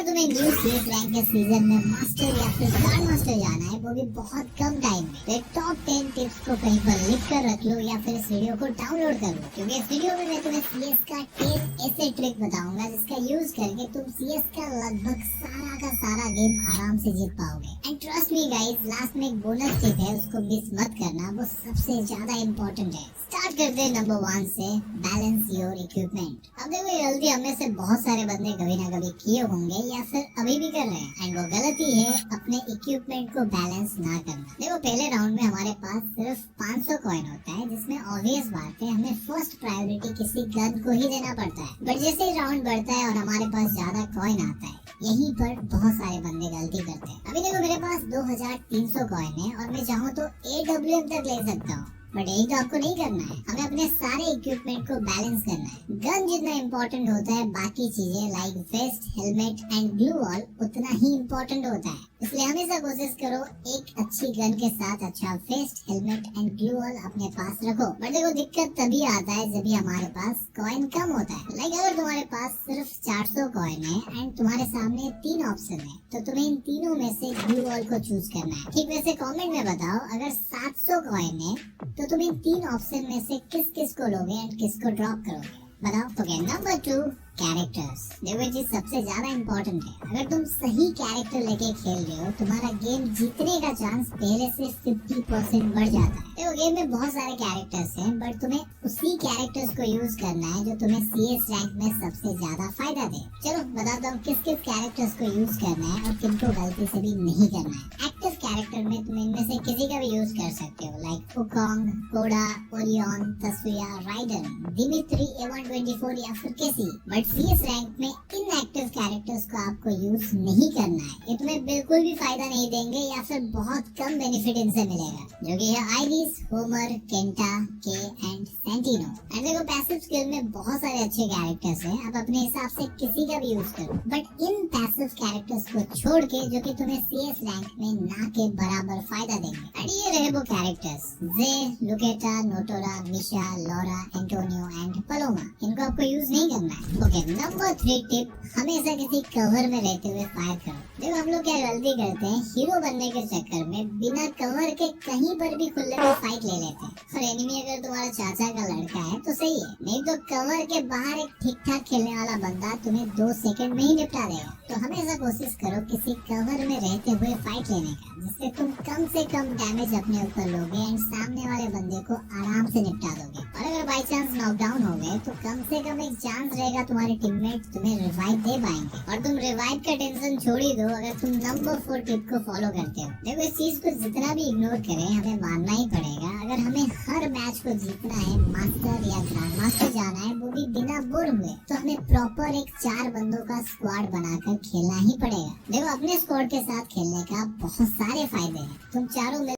तुम्हें new CS rank के season में मास्टर या फिर ग्रैंड मास्टर जाना है, वो भी बहुत कम टाइम में, तो 10 टिप्स को कहीं पर लिख कर रख लो या फिर इस वीडियो को डाउनलोड कर लो, क्योंकि इस वीडियो में मैं तुम्हें सीएस का 10 ऐसे ट्रिक बताऊंगा जिसका यूज करके तुम सीएस का लगभग सारा का सारा गेम आराम से जीत पाओगे। And trust me guys, last में एक बोनस टिप है, उसको मिस मत करना, वो सबसे ज्यादा इम्पोर्टेंट है। स्टार्ट करते हैं नंबर 1 से, बैलेंस योर इक्विपमेंट। अब देखो ये गलती हमें से बहुत सारे बंदे कभी ना कभी किए होंगे या फिर अभी भी कर रहे हैं, एंड वो गलती है अपने इक्विपमेंट को बैलेंस ना करना। देखो पहले राउंड में हमारे पास सिर्फ 500 कॉइन होता है, जिसमें ऑब्वियस बात है हमें फर्स्ट प्रायोरिटी किसी गन को ही देना पड़ता है। बट जैसे राउंड बढ़ता है और हमारे पास ज्यादा कॉइन आता है, यहीं पर बहुत सारे बंदे गलती करते हैं। अभी देखो मेरे पास 2300 कॉइन है और मैं चाहूँ तो AWM तक ले सकता हूँ, बट यही तो आपको नहीं करना है। हमें अपने सारे इक्विपमेंट को बैलेंस करना है। गन जितना इम्पोर्टेंट होता है, बाकी चीजें like vest, helmet and gloo wall उतना ही इम्पोर्टेंट होता है। इसलिए हमेशा कोशिश करो एक अच्छी गन के साथ अच्छा vest, helmet and gloo wall अपने पास रखो। बट देखो दिक्कत तभी आता है जब हमारे पास कॉइन कम होता है। लाइक अगर तुम्हारे पास सिर्फ 400 कॉइन है एंड तुम्हारे सामने 3 ऑप्शन है, तो तुम्हें इन तीनों में से ग्लू वॉल को चूज करना है। ठीक वैसे कमेंट में बताओ, अगर 700 कॉइन है तो तुम इन 3 ऑप्शन में से किस किस को लोगे एंड किसको ड्रॉप करोगे, बताओ। Okay, number 2, characters. देखो चीज सबसे ज्यादा इम्पोर्टेंट है। अगर तुम सही कैरेक्टर लेके खेल रहे हो, तुम्हारा गेम जीतने का चांस पहले से 50% बढ़ जाता है। देखो गेम में बहुत सारे कैरेक्टर्स हैं, बट तुम्हें उसी कैरेक्टर्स को यूज करना है जो तुम्हें सीएस रैंक में सबसे ज्यादा फायदा दे। चलो बताता हूँ किस किस कैरेक्टर्स को यूज करना है और किनको गलती से भी नहीं करना है। एक्टिव कैरेक्टर में तुम इनमें से किसी का भी यूज कर सकते हो, लाइक वुकोंग, कोडा, ओरियन, तसुया, राइडन, दिमित्री, A124 या फिर केसी। बट सीएस रैंक में इन एक्टिव कैरेक्टर्स को आपको यूज नहीं करना है। ये तुम्हें बिल्कुल भी फायदा नहीं देंगे या फिर बहुत कम बेनिफिट इनसे मिलेगा, जो कि है आइरिस, होमर, केंटा, के एंड सेंटिनो। एंड देखो पैसिव स्किल में बहुत सारे अच्छे कैरेक्टर्स हैं, आप अपने हिसाब से किसी का भी यूज करो, बट इन पैसिव कैरेक्टर्स को छोड़ के जो कि तुम्हें सीएस रैंक में ना के बराबर फायदा देंगे। एंड ये रहे वो characters, Jay, Luqueta, Notora, Misha, Laura, Antonio and Paloma. इनको आपको यूज नहीं करना है। ओके, नंबर 3 टिप, हमेशा किसी कवर में रहते हुए फायर करो। देखो हम लोग क्या गलती करते हैं, हीरो बनने के चक्कर में बिना कवर के कहीं पर भी खुले में फाइट ले लेते हैं। और एनिमी अगर तुम्हारा चाचा का लड़का है तो सही है, नहीं तो कवर के बाहर एक ठीक ठाक खेलने वाला बंदा तुम्हें 2 सेकंड में ही निपटा देगा। तो हमेशा कोशिश करो किसी कवर में रहते हुए फाइट लेने का, जिससे तुम कम से कम डैमेज अपने ऊपर लोगे एंड सामने वाले बंदे को आराम से निपटा दोगे। और अगर बाई चांस नॉकडाउन हो गए तो कम से कम एक चांस रहेगा तुम्हारे टीममेट तुम्हें रिवाइव दे पाएंगे। और तुम रिवाइव का टेंशन छोड़ ही दो अगर तुम नंबर 4 टिप को फॉलो करते हो। देखो इस चीज को जितना भी इग्नोर करें, हमें मानना ही पड़ेगा, अगर हमें हर मैच को जीतना है, मास्टर या ग्रैंड मास्टर जाना है, वो भी बिना बोर हुए, तो हमें प्रॉपर एक 4 बंदों का स्क्वाड बनाकर खेलना ही पड़ेगा। देखो अपने स्क्वाड के साथ खेलने का बहुत सारे फायदे हैं, तुम चारों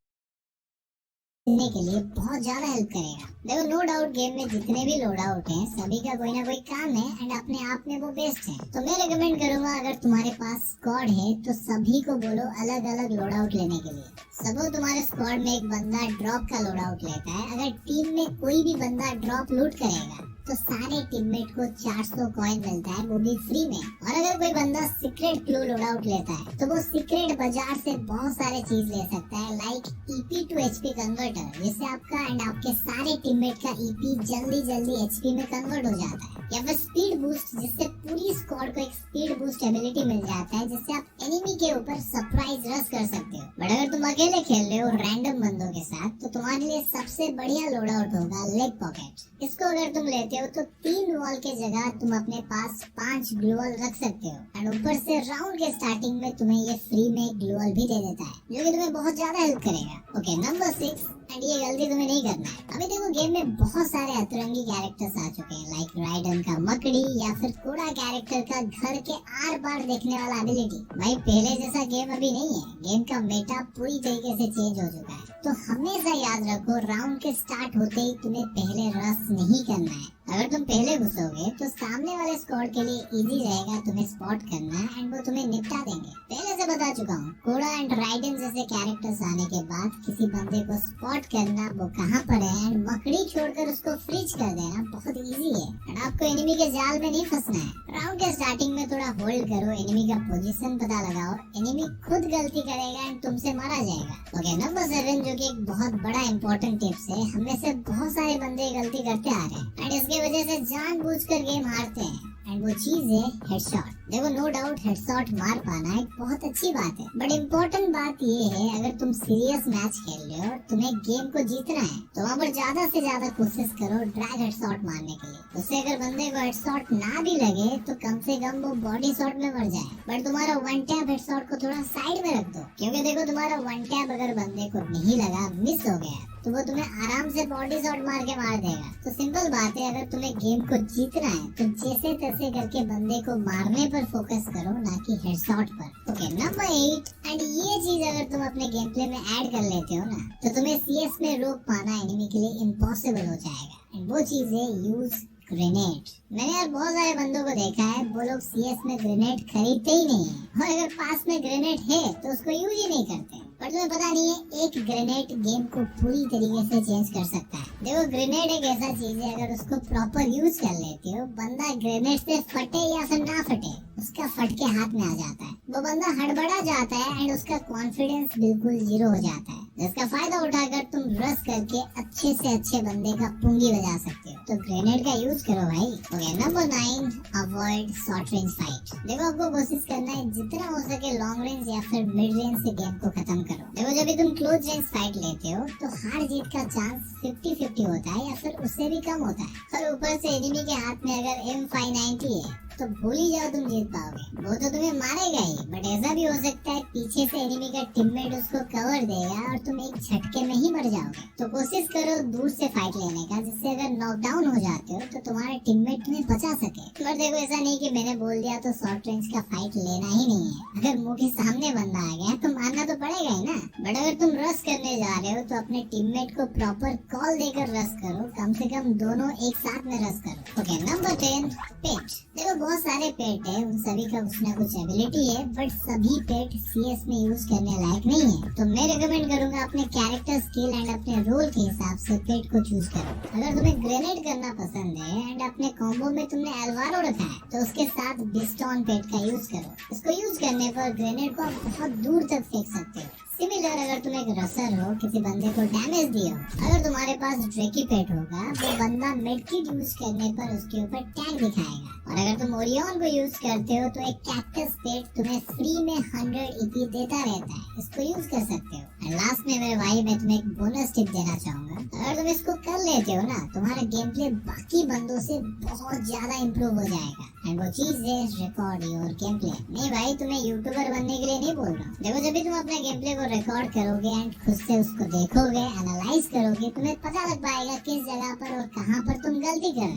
के लिए बहुत ज्यादा हेल्प करेगा। देखो नो डाउट गेम में जितने भी लोड आउट हैं, सभी का कोई ना कोई काम है एंड अपने आप में वो बेस्ट है। तो मैं रिकमेंड करूंगा अगर तुम्हारे पास स्क्वाड है तो सभी को बोलो अलग अलग लोड आउट लेने के लिए। सपोज तुम्हारे स्क्वाड में एक बंदा ड्रॉप का लोड आउट लेता है, अगर टीम में कोई भी बंदा ड्रॉप लूट करेगा तो सारे टीममेट को 400 कॉइन मिलता है, वो भी फ्री में। और अगर कोई बंदा सीक्रेट क्लू लोड आउट लेता है तो वो सीक्रेट बाजार से बहुत सारे चीज ले सकता है, like EP to HP converter, जिससे आपका एंड आपके सारे टीममेट का EP जल्दी जल्दी HP में कन्वर्ट हो जाता है, या फिर स्पीड बूस्ट, जिससे पूरी स्क्वाड को एक स्पीड बूस्ट एबिलिटी मिल जाता है, जिससे आप एनिमी के ऊपर सरप्राइज रश कर सकते हो। बट अगर तुम अकेले खेल रहे हो रैंडम बंदों के साथ, तो तुम्हारे लिए सबसे बढ़िया लोड आउट होगा लेग पॉकेट। इसको अगर तुम लेते हो तो 3 वॉल के जगह तुम अपने पास 5 ग्लू वॉल रख सकते हो एंड ऊपर से राउंड के स्टार्टिंग में तुम्हें ये फ्री में ग्लू वॉल भी दे देता है, जो कि तुम्हें बहुत ज्यादा हेल्प करेगा। ओके, नंबर 6, एंड ये गलती तुम्हें नहीं करना है। अभी देखो गेम में बहुत सारे अतरंगी कैरेक्टर्स आ चुके हैं, लाइक राइडन का मकड़ी या फिर कोड़ा कैरेक्टर का घर के आर पार देखने वाला एबिलिटी। भाई पहले जैसा गेम अभी नहीं है, गेम का मेटा पूरी तरीके से चेंज हो चुका है। तो हमेशा याद रखो राउंड के स्टार्ट होते ही तुम्हें पहले रश नहीं करना है। अगर तुम पहले घुसोगे तो सामने वाले स्क्वाड के लिए इजी रहेगा तुम्हें स्पॉट करना एंड वो तुम्हें निपटा देंगे। पहले से बता चुका हूँ। कोड़ा एंड राइडन जैसे कैरेक्टर्स आने के बाद किसी बंदे को स्पॉट करना वो कहाँ पर है एंड मकड़ी छोड़कर उसको फ्रीज कर देना बहुत इजी है एंड आपको एनिमी के जाल में नहीं फंसना है। राउंड के स्टार्टिंग में थोड़ा होल्ड करो, एनिमी का पोजीशन पता लगाओ, एनिमी खुद गलती करेगा एंड तुमसे मारा जाएगा। ओके, नंबर 7 जो कि एक बहुत बड़ा इंपॉर्टेंट टिप्स है। हम में से बहुत सारे बंदे गलती करते आ रहे हैं एंड इसकी वजह से जानबूझकर गेम हारते हैं एंड वो चीज है हेडशॉट। देखो नो डाउट हेडशॉट मार पाना एक बहुत अच्छी बात है, बट इम्पोर्टेंट बात ये है अगर तुम सीरियस मैच खेल रहे हो, तुम्हें गेम को जीतना है तो वहाँ पर ज्यादा से ज्यादा कोशिश करो ड्रैग हेडशॉट मारने के लिए। उससे अगर बंदे को हेडशॉट ना भी लगे तो कम से कम वो बॉडी शॉट में मर जाए। बट तुम्हारा वन टैप हेडशॉट को थोड़ा साइड में रख दो, क्योंकि देखो तुम्हारा वन टैप अगर बंदे को नहीं लगा, मिस हो गया, तो वो तुम्हें आराम से बॉडी शॉट मार के मार देगा। तो सिंपल बात है, अगर तुम्हें गेम को जीतना है तो जैसे तैसे करके बंदे को मारने पर फोकस करो, ना कि हेडशॉट पर। ओके, नंबर 8 एंड ये चीज अगर तुम अपने गेम प्ले में ऐड कर लेते हो ना, तो तुम्हें सीएस में रोक पाना एनिमी के लिए इम्पॉसिबल हो जाएगा एंड वो चीज है यूज ग्रेनेड। मैंने यार बहुत सारे बंदों को देखा है, वो लोग सीएस में ग्रेनेड खरीदते ही नहीं है और अगर पास में ग्रेनेड है तो उसको यूज ही नहीं करते। पर तुम्हें पता नहीं है एक ग्रेनेड गेम को पूरी तरीके से चेंज कर सकता है। देखो ग्रेनेड एक ऐसा चीज है, अगर उसको प्रॉपर यूज कर लेते हो, बंदा ग्रेनेड से फटे या फिर ना फटे, उसका फट के हाथ में आ जाता है, वो बंदा हड़बड़ा जाता है एंड उसका कॉन्फिडेंस बिल्कुल जीरो हो जाता है। जिसका फायदा उठाकर तुम रश करके अच्छे से अच्छे बंदे का पुंगी बजा सकते हो। तो ग्रेनेड का यूज करो भाई। Okay, number 9 avoid short range fight. देखो आपको कोशिश करना है जितना हो सके लॉन्ग रेंज या फिर मिड रेंज से गेम को खत्म करो। देखो जब भी तुम क्लोज रेंज फाइट लेते हो तो हार जीत का चांस 50-50 होता है या फिर उससे भी कम होता है। और ऊपर से एनिमी के हाथ में अगर M590 है तो भूल ही जाओ तुम जीत पाओगे, वो तो तुम्हें मारेगा ही। बट ऐसा भी हो सकता है पीछे से एनिमी का टीममेट उसको कवर देगा और तुम एक झटके में ही मर जाओगे। तो कोशिश करो दूर से फाइट लेने का, जिससे अगर नॉकडाउन हो जाते हो तो तुम्हारा टीममेट तुम्हें बचा सके। पर देखो ऐसा नहीं कि मैंने बोल दिया तो शॉर्ट रेंज का फाइट लेना ही नहीं है। अगर मुंह के सामने बंदा आ गया तो मारना तो पड़ेगा ही ना। बट अगर तुम रश करने जा रहे हो तो अपने टीममेट को प्रॉपर कॉल देकर रश करो, कम से कम दोनों एक साथ में रश करो। ओके, नंबर 10 पेट। देखो बहुत सारे पेट है, उन सभी का कुछ ना कुछ एबिलिटी है, बट सभी पेट सीएस में यूज करने लायक नहीं है। तो मैं रिकमेंड करूंगा अपने कैरेक्टर स्किल एंड अपने रोल के हिसाब से पेट को चूज करो। अगर तुम्हें ग्रेनेड करना पसंद है एंड अपने कॉम्बो में तुमने एल्वारो रखा है तो उसके साथ बिस्टॉन पेट का यूज करो। इसको यूज करने पर ग्रेनेड को आप बहुत दूर तक फेंक सकते हो। सिमिलर अगर तुम एक रसर हो, किसी बंदे को डैमेज दियो, अगर तुम्हारे पास ड्रेकी पेट होगा वो बंदा मेडकिट यूज करने पर उसके ऊपर टैग दिखाएगा। और अगर तुम ओरियन को यूज करते हो तो एक कैक्टस पेट तुम्हें फ्री में 100 ईपी देता रहता है, इसको यूज कर सकते हो। और लास्ट में मेरे भाई मैं तुम्हें एक बोनस टिप देना चाहूंगा, अगर तुम इसको कर लेते हो ना, तुम्हारा गेम प्ले बाकी बंदों से बहुत ज्यादा इम्प्रूव हो जाएगा। एंड वो चीज है रिकॉर्ड योर गेम प्ले। नहीं भाई, तुम्हें यूट्यूबर बनने के लिए नहीं बोल रहा हूँ। देखो जब भी तुम अपने गेम प्ले को रिकॉर्ड करोगे एंड खुद से उसको देखोगे, एनालाइज करोगे, तुम्हें पता लग पाएगा किस जगह पर और कहाँ पर तुम गलती कर रहे हो।